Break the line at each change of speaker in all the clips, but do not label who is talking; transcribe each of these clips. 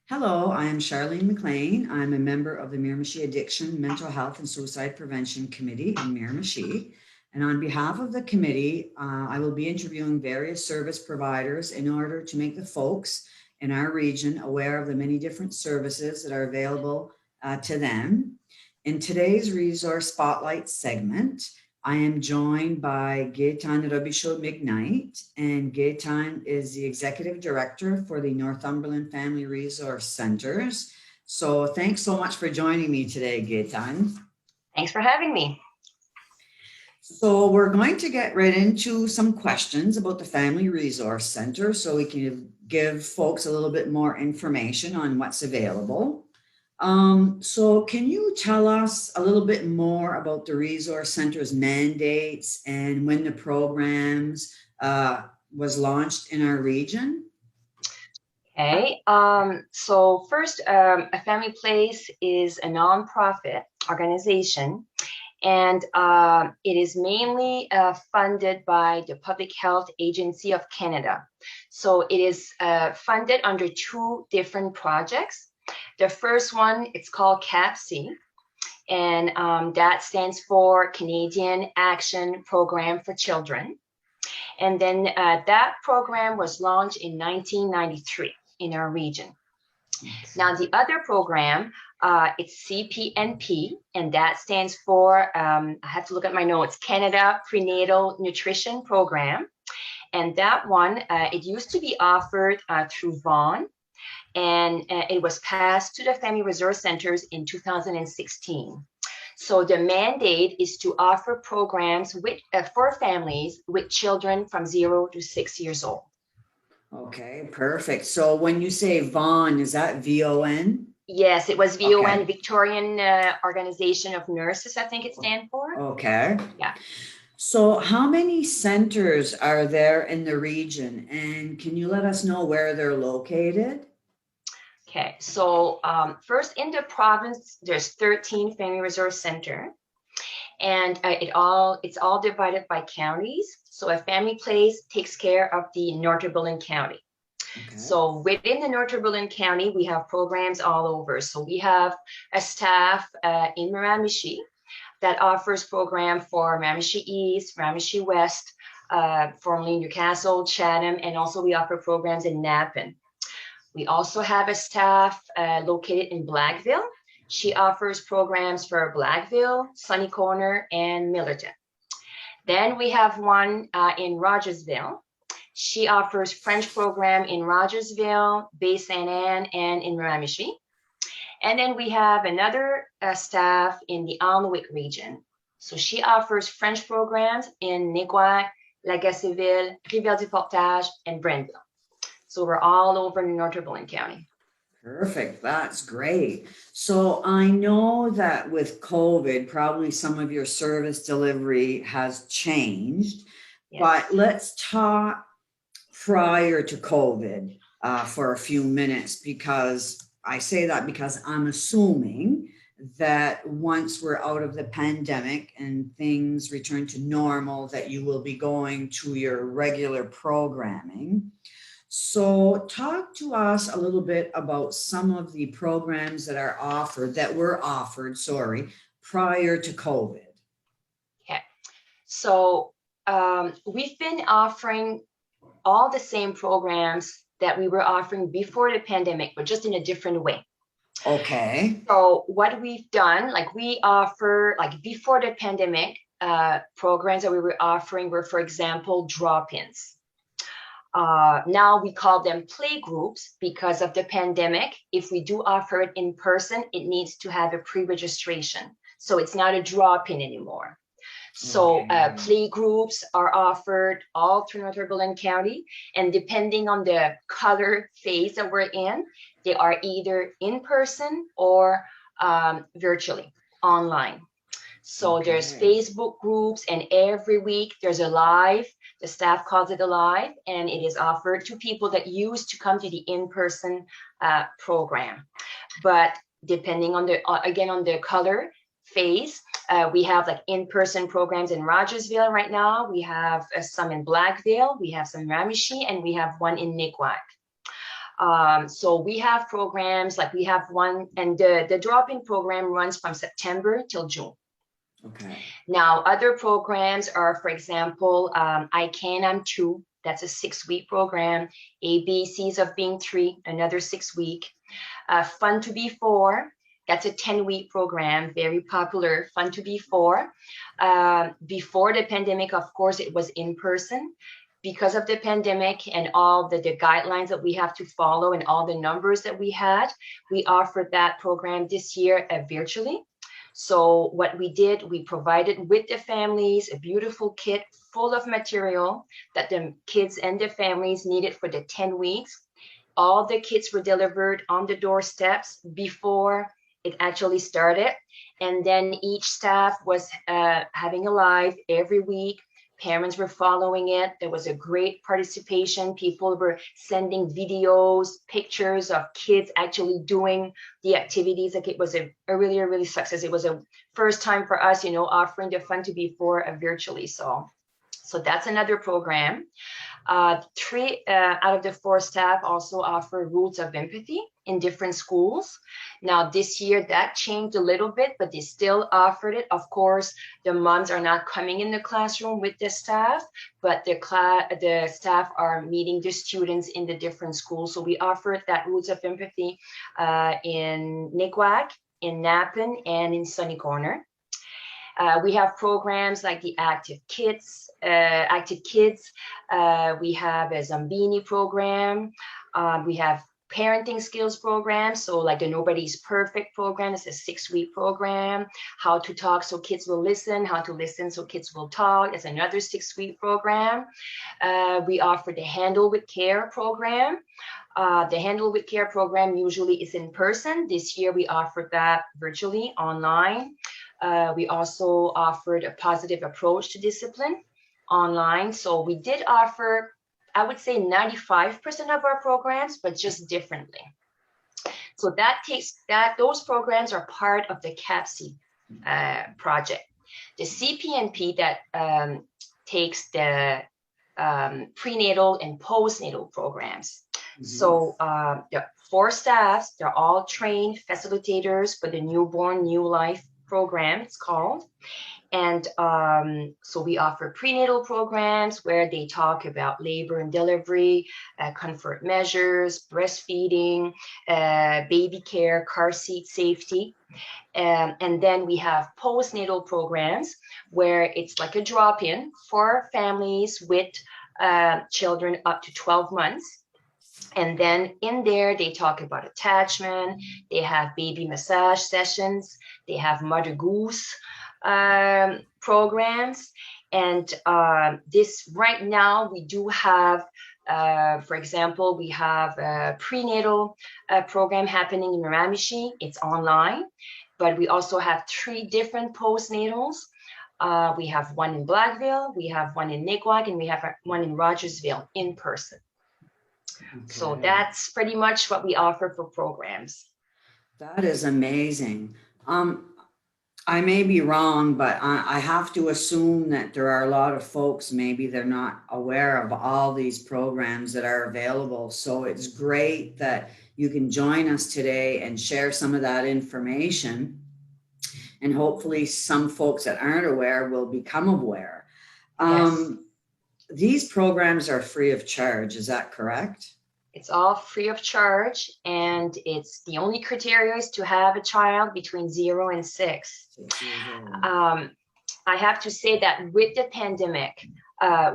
Hello, I am Charlene McLean. I'm a member of the Miramichi Addiction, Mental Health, and Suicide Prevention Committee in Miramichi. And on behalf of the committee, I will be interviewing various service providers in order to make the folks in our region aware of the many different services that are available to them. In today's Resource Spotlight segment, I am joined by Gaetan Robichaud-Mignite, and Gaetan is the Executive Director for the Northumberland Family Resource Centers. So thanks so much for joining me today, Gaetan.
Thanks for having me.
So we're going to get right into some questions about the Family Resource Center so we can give folks a little bit more information on what's available. So can you tell us a little bit more about the Resource Center's mandates and when the programs was launched in our region?
Okay, so first, A Family Place is a nonprofit organization, and it is mainly funded by the Public Health Agency of Canada. So it is funded under two different projects. The first one, it's called CAPC, and that stands for Canadian Action Program for Children. And then that program was launched in 1993 in our region. Now, the other program, it's CPNP, and that stands for, I have to look at my notes, Canada Prenatal Nutrition Program. And that one, it used to be offered through Vaughan, and it was passed to the Family Resource Centers in 2016. So the mandate is to offer programs for families with children from 0 to 6 years old.
Okay, perfect. So when you say Vaughan, is that VON?
Yes, it was VON,
Okay.
Victorian Organization of Nurses, I think it stands for.
Okay.
Yeah.
So how many centers are there in the region, and can you let us know where they're located?
Okay, so first in the province, there's 13 Family Resource Center, and it's all divided by counties. So a Family Place takes care of the Northumberland County. Okay. So within the Northumberland County, we have programs all over. So we have a staff in Miramichi that offers program for Miramichi East, Miramichi West, formerly Newcastle, Chatham, and also we offer programs in Napan. We also have a staff located in Blackville. She offers programs for Blackville, Sunny Corner, and Millerton. Then we have one in Rogersville. She offers French program in Rogersville, Bay Saint Anne, and in Miramichi. And then we have another staff in the Alnwick region. So she offers French programs in Niguac, Lagacéville, Rivière-du-Portage, and Brennville. So we're all over in Northumberland County.
Perfect. That's great. So I know that with COVID, probably some of your service delivery has changed, yes. But let's talk prior to COVID for a few minutes, because I say that because I'm assuming that once we're out of the pandemic and things return to normal, that you will be going to your regular programming. So talk to us a little bit about some of the programs that were offered, prior to COVID.
Okay, so we've been offering all the same programs that we were offering before the pandemic, but just in a different way.
Okay.
So what we've done, we offer, before the pandemic, programs that we were offering were, for example, drop-ins. Now we call them play groups because of the pandemic. If we do offer it in person, it needs to have a pre-registration. So it's not a drop-in anymore. So play groups are offered all through Northumberland County, and depending on the color phase that we're in, they are either in person or virtually online. So there's Facebook groups, and every week there's a live. The staff calls it a live, and it is offered to people that used to come to the in-person program. But depending on the color phase, we have in-person programs in Rogersville right now. We have some in Blackville, we have some in Miramichi, and we have one in Niguac. So we have programs, like we have one, and the drop-in program runs from September till June.
Okay.
Now, other programs are, for example, I Can, I'm 2. That's a 6-week program. ABCs of Being 3, another 6-week. Fun to Be 4. That's a 10-week program, very popular. Fun to Be 4. Before the pandemic, of course, it was in person. Because of the pandemic and all the guidelines that we have to follow and all the numbers that we had, we offered that program this year virtually. So what we did, we provided with the families a beautiful kit full of material that the kids and the families needed for the 10 weeks. All the kits were delivered on the doorsteps before it actually started. And then each staff was having a live every week. Parents were following it. There was a great participation. People were sending videos, pictures of kids actually doing the activities. Like, it was a really success. It was a first time for us, offering the Fun to Be 4 virtually. So that's another program. 3 out of the 4 staff also offer Roots of Empathy in different schools. Now, this year that changed a little bit, but they still offered it. Of course, the moms are not coming in the classroom with the staff, but the staff are meeting the students in the different schools. So we offered that Roots of Empathy in Niguag, in Napan, and in Sunny Corner. We have programs like the Active Kids. We have a Zambini program. We have parenting skills program. So like the Nobody's Perfect program is a 6-week program. How to Talk So Kids Will Listen. How to Listen So Kids Will Talk is another 6-week program. We offer the Handle with Care program. The Handle with Care program usually is in person. This year we offered that virtually online. We also offered a Positive Approach to Discipline online. So we did offer, I would say, 95% of our programs, but just differently. So those programs are part of the CAPC project. The CPNP that takes the prenatal and postnatal programs. Mm-hmm. So the 4 staffs, they're all trained facilitators for the Newborn New Life program, it's called. And so we offer prenatal programs where they talk about labor and delivery, comfort measures, breastfeeding, baby care, car seat safety. And then we have postnatal programs where it's like a drop-in for families with children up to 12 months. And then in there, they talk about attachment. They have baby massage sessions. They have Mother Goose programs. And this right now, we do have, for example, we have a prenatal program happening in Miramichi. It's online. But we also have 3 different postnatals. We have one in Blackville, we have one in Niguag, and we have one in Rogersville in person. Okay. So that's pretty much what we offer for programs.
That is amazing. I may be wrong, but I have to assume that there are a lot of folks, maybe they're not aware of all these programs that are available. So it's great that you can join us today and share some of that information. And hopefully some folks that aren't aware will become aware. Yes. These programs are free of charge. Is that correct?
It's all free of charge, and it's the only criteria is to have a child between 0 and 6. I have to say that with the pandemic,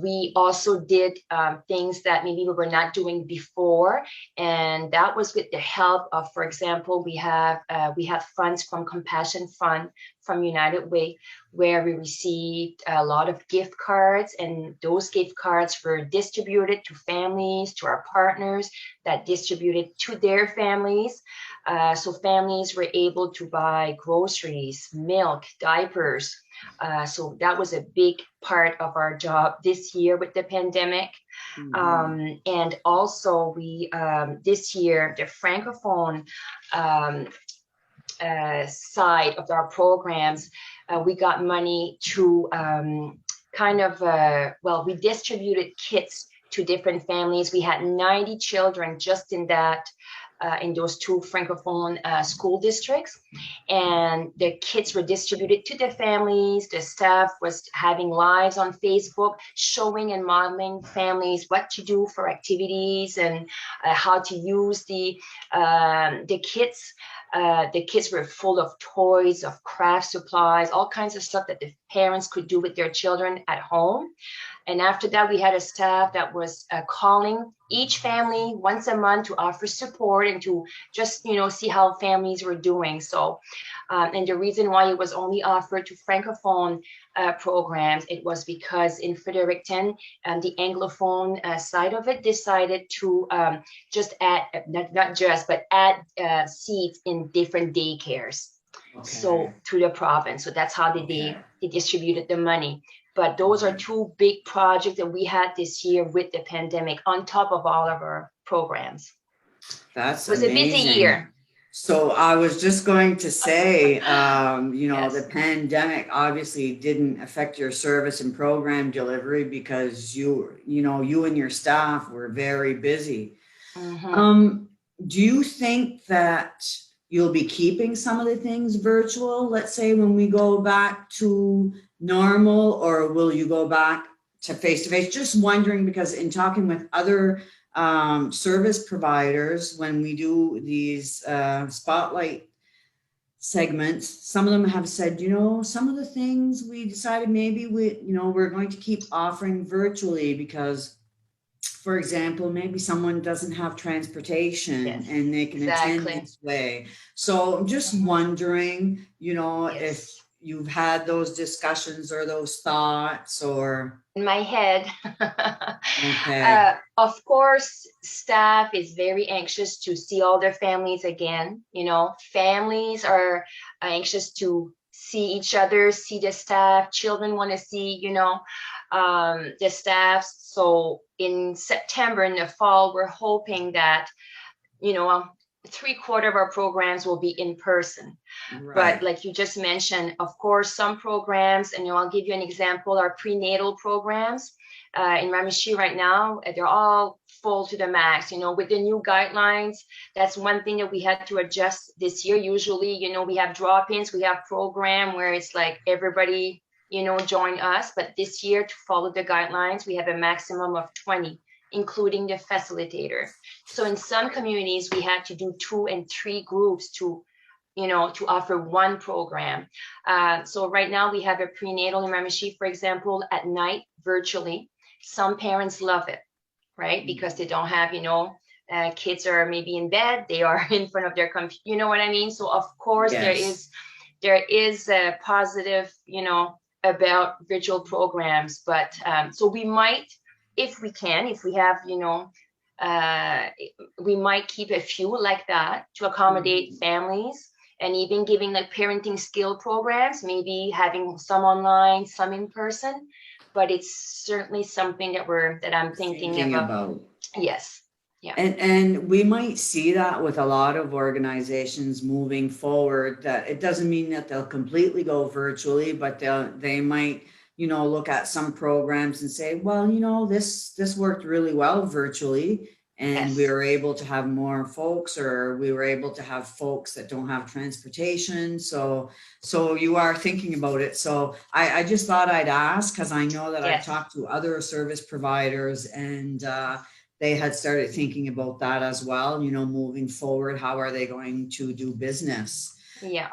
we also did things that maybe we were not doing before, and that was with the help of, for example, we have funds from Compassion Fund from United Way, where we received a lot of gift cards, and those gift cards were distributed to families, to our partners that distributed to their families. So families were able to buy groceries, milk, diapers. So that was a big part of our job this year with the pandemic. Mm-hmm. And also we, this year, the Francophone side of our programs, we got money to we distributed kits to different families. We had 90 children just in that in those two francophone school districts, and the kids were distributed to the families. The staff was having lives on Facebook showing and modeling families what to do for activities and how to use the kits. The kids were full of toys, of craft supplies, all kinds of stuff that the parents could do with their children at home. And after that, we had a staff that was calling each family once a month to offer support and to just, see how families were doing. So, and the reason why it was only offered to Francophone programs, it was because in Fredericton, the Anglophone side of it decided to just add, not just, but add seats in different daycares. Okay. So to the province. So that's how they distributed the money. But those are two big projects that we had this year with the pandemic on top of all of our programs.
That's
amazing. It was a busy year.
So I was just going to say, yes. The pandemic obviously didn't affect your service and program delivery because you and your staff were very busy. Mm-hmm. Do you think that you'll be keeping some of the things virtual, let's say when we go back to normal, or will you go back to face-to-face? Just wondering, because in talking with other service providers, when we do these spotlight segments, some of them have said, some of the things we decided maybe we're going to keep offering virtually because, for example, maybe someone doesn't have transportation and they can attend this way. So I'm just wondering, if you've had those discussions or those thoughts, or
in my head. Okay. Of course, staff is very anxious to see all their families again. Families are anxious to see each other, see the staff. Children want to see, the staff. So in September, in the fall, we're hoping that, 3/4 of our programs will be in person. Right. But like you just mentioned, of course, some programs, and I'll give you an example, our prenatal programs in Miramichi right now, they're all full to the max. With the new guidelines, that's one thing that we had to adjust this year. Usually, we have drop-ins, we have program where it's like everybody, join us. But this year, to follow the guidelines, we have a maximum of 20. Including the facilitator. So in some communities, we had to do 2 and 3 groups to offer one program. So right now we have a prenatal in Miramichi, for example, at night, virtually. Some parents love it, right? Because they don't have, kids are maybe in bed, they are in front of their computer, you know what I mean? So of course, yes. there is a positive, about virtual programs, but so we might, if we have, we might keep a few like that to accommodate families, and even giving like parenting skill programs, maybe having some online, some in person. But it's certainly something that I'm thinking about. Yes. Yeah.
And we might see that with a lot of organizations moving forward, that it doesn't mean that they'll completely go virtually, but they might look at some programs and say, well, this worked really well virtually, and we were able to have more folks, or we were able to have folks that don't have transportation. So you are thinking about it. So I just thought I'd ask, because I know that I've talked to other service providers, and they had started thinking about that as well, moving forward, how are they going to do business?
Yeah.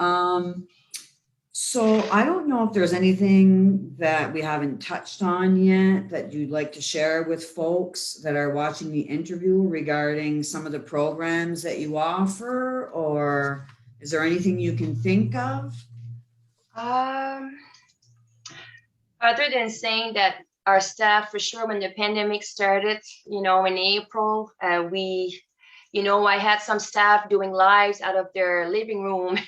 So I don't know if there's anything that we haven't touched on yet that you'd like to share with folks that are watching the interview regarding some of the programs that you offer, or is there anything you can think of?
Other than saying that our staff, for sure, when the pandemic started, in April, I had some staff doing lives out of their living room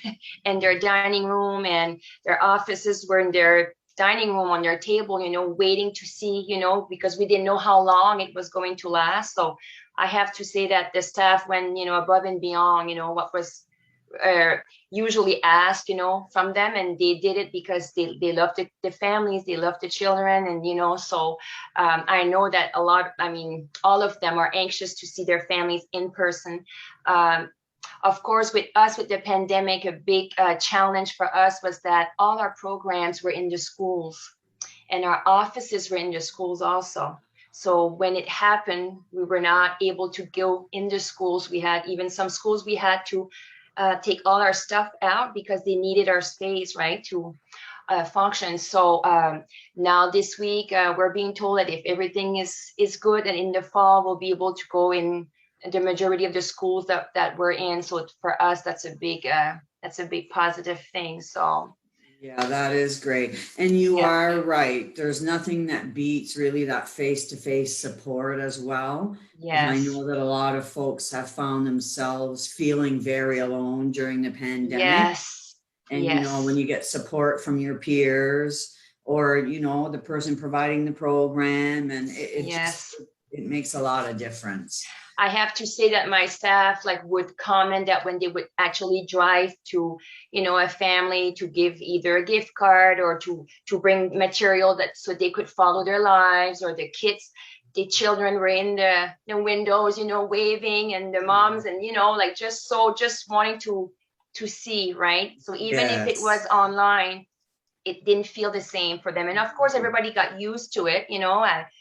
and their dining room, and their offices were in their dining room on their table, waiting to see, because we didn't know how long it was going to last. So I have to say that the staff went, above and beyond, what was usually asked, from them, and they did it because they love the families, they love the children, and so I know that all of them are anxious to see their families in person. Of course, with the pandemic, a big challenge for us was that all our programs were in the schools, and our offices were in the schools also. So when it happened, we were not able to go in the schools. We had, even some schools, we had to take all our stuff out because they needed our space, right, to function. So now this week, we're being told that if everything is good, and in the fall, we'll be able to go in the majority of the schools that we're in. So for us, that's a big positive thing. So
Yeah, that is great. And you
yeah.
are right. There's nothing that beats really that face-to-face support as well. Because I
Yes.
know that a lot of folks have found themselves feeling very alone during the pandemic.
Yes.
And, when
Yes.
you get support from your peers or, the person providing the program, and it just,
Yes.
it makes a lot of difference.
I have to say that my staff would comment that when they would actually drive to, a family to give either a gift card or to bring material that so they could follow their lives, or the children were in the windows, waving, and the moms, and just wanting to see, right? So even if it was
Yes.
online, it didn't feel the same for them. And of course, everybody got used to it.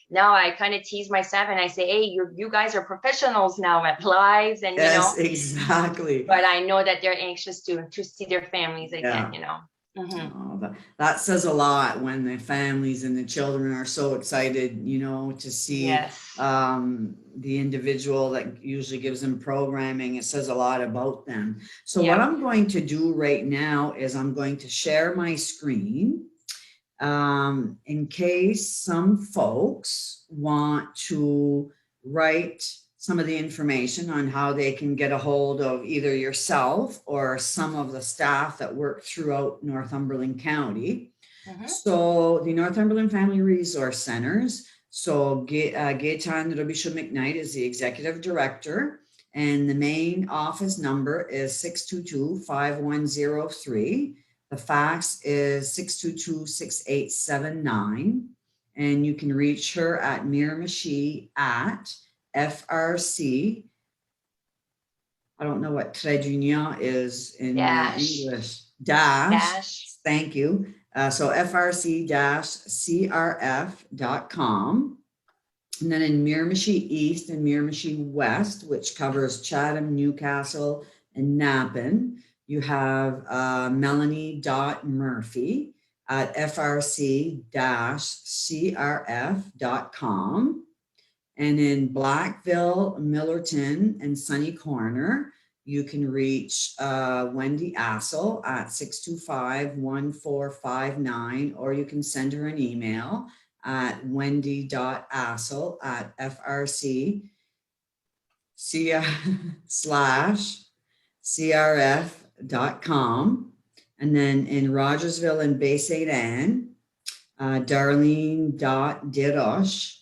Now I kind of tease my staff and I say, hey, you guys are professionals now at lives, and
Yes, exactly.
but I know that they're anxious to see their families again.
Yeah.
Mm-hmm.
Oh, that says a lot when the families and the children are so excited, to see
Yes.
the individual that usually gives them programming. It says a lot about them. So what
Yeah.
I'm going to do right now is I'm going to share my screen in case some folks want to write some of the information on how they can get a hold of either yourself or some of the staff that work throughout Northumberland County.
Mm-hmm.
So the Northumberland Family Resource Centers. So Gaetan Robisha McKnight is the executive director, and the main office number is 622-5103. The fax is 622-6879. And you can reach her at Miramichi at FRC. I don't know what Trait d'Union is in English. Dash. Thank you. So FRC-CRF.com. And then in Miramichi East and Miramichi West, which covers Chatham, Newcastle, and Napan, you have Melanie.Murphy at FRC-CRF.com. And in Blackville, Millerton, and Sunny Corner, you can reach Wendy Assel at 625-1459, or you can send her an email at wendy.assel@frc/crf.com. And then in Rogersville and Bay St. Anne, Darlene.Didosh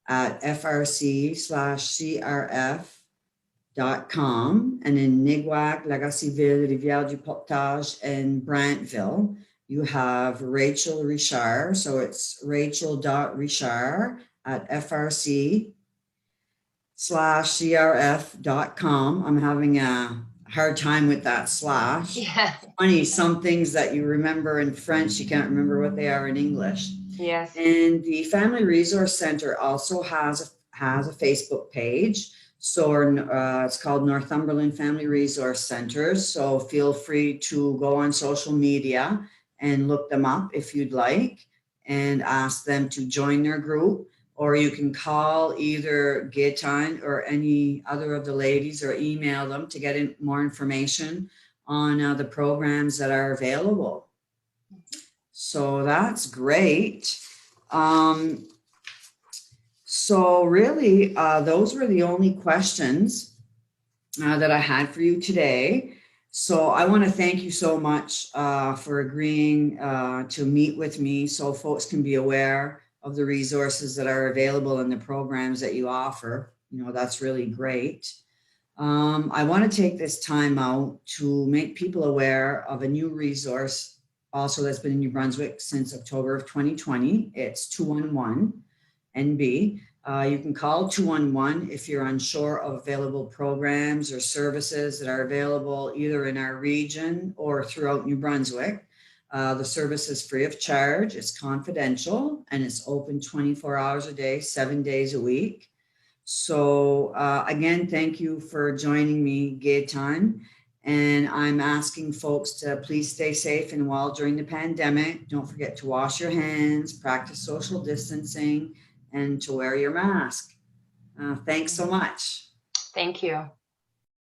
at frc/crf.com. And in Niguac, Lagaciville, Rivière-du-Portage, and Brantville, you have Rachel Richard. So it's rachel.richard at frc/crf.com. I'm having a hard time with that slash.
Yeah.
Funny, some things that you remember in French, you can't remember what they are in English.
Yes.
And the Family Resource Center also has a Facebook page. So it's called Northumberland Family Resource Center. So feel free to go on social media and look them up if you'd like, and ask them to join their group. Or you can call either Gaetan or any other of the ladies, or email them to get more information on the programs that are available. So that's great. So really, those were the only questions that I had for you today. So I want to thank you so much for agreeing to meet with me, so folks can be aware of the resources that are available and the programs that you offer. That's really great. I want to take this time out to make people aware of a new resource also that's been in New Brunswick since October of 2020. It's 211 NB. You can call 211 if you're unsure of available programs or services that are available either in our region or throughout New Brunswick. The service is free of charge, it's confidential, and it's open 24 hours a day, 7 days a week. So again, thank you for joining me, Gay Time. And I'm asking folks to please stay safe and well during the pandemic. Don't forget to wash your hands, practice social distancing, and to wear your mask. Thanks so much.
Thank you.